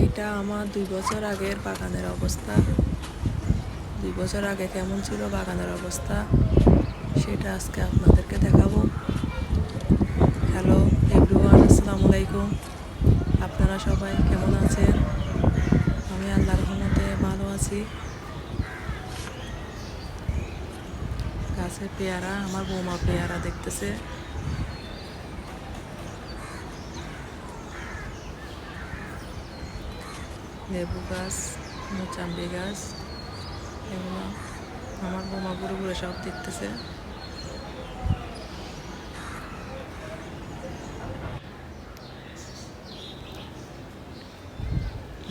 এটা আমার 2 বছর আগের বাগানের অবস্থা। 2 বছর আগে কেমন ছিল বাগানের অবস্থা সেটা আজকে আপনাদেরকে দেখাবো। হ্যালো এভরিওয়ান, আসসালামু আলাইকুম। আপনারা সবাই কেমন আছেন? আমি আল্লাহর রহমতে ভালো আছি। গাছে পেয়ারা, আমার বৌমা পেয়ারা দেখতেছে। লেবু গাছ, মোচাম্বি গাছ, এগুলো আমার বৌমা ঘুরে ঘুরে সব দেখতেছে।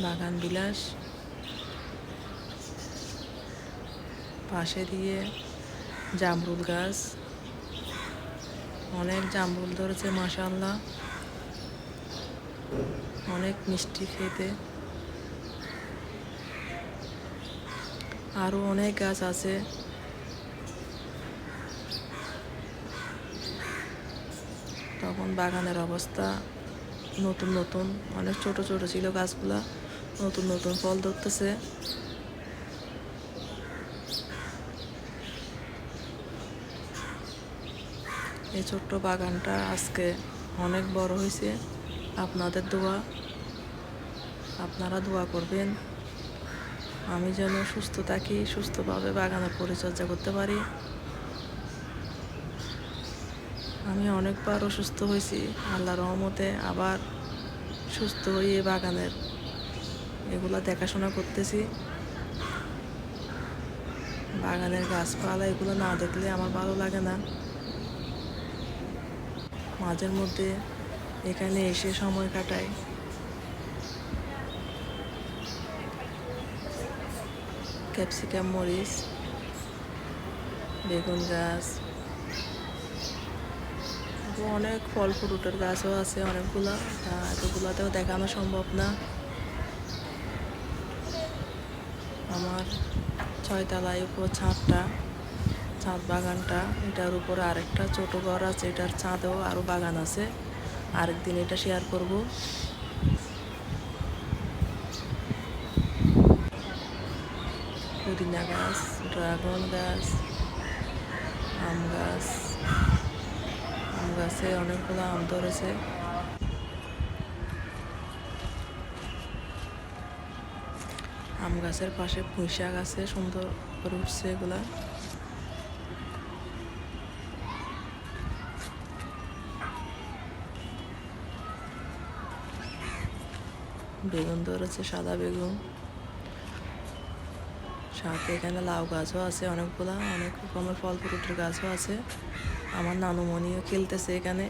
বাগান বিলাস, পাশে দিয়ে জামরুল গাছ, অনেক জামরুল ধরেছে মাশাআল্লাহ, অনেক মিষ্টি খেতে। আরও অনেক গাছ আছে। তখন বাগানের অবস্থা নতুন নতুন, অনেক ছোট ছোট ছিল গাছগুলা, নতুন নতুন ফল ধরতেছে। এই ছোট্ট বাগানটা আজকে অনেক বড় হয়েছে। আপনাদের দোয়া, আপনারা দোয়া করবেন আমি যেন সুস্থ থাকি, সুস্থভাবে বাগানের পরিচর্যা করতে পারি। আমি অনেকবার অসুস্থ হয়েছি, আল্লাহর রহমতে আবার সুস্থ হয়ে বাগানের এগুলা দেখাশোনা করতেছি। বাগানের গাছপালা এগুলো না দেখলে আমার ভালো লাগে না। মাঝের মধ্যে এখানে এসে সময় কাটাই। ক্যাপসিকাম, মরিচ, বেগুন গাছ, অনেক ফল ফ্রুটের গাছও আছে অনেকগুলা। এতগুলাতেও দেখানো সম্ভব না। আমার 6 তলায় উপর ছাদ বাগানটা, এটার উপরে আরেকটা ছোট ঘর আছে, এটার ছাদেও আরও বাগান আছে। আরেকদিন এটা শেয়ার করব। পুদিনা গাছ, ড্রাগন গাছ, আম গাছ, আম গাছে অনেকগুলো আম ধরেছে। আম গাছের পাশে পুঁই শাক আছে, সুন্দর করে উঠছে এগুলা। বেগুন ধরেছে, সাদা বেগুন। সাথে এখানে লাউ গাছও আছে অনেকগুলা, অনেক রকমের ফল ফ্রুটের গাছও আছে। আমার নানুমণিও খেলতেছে এখানে।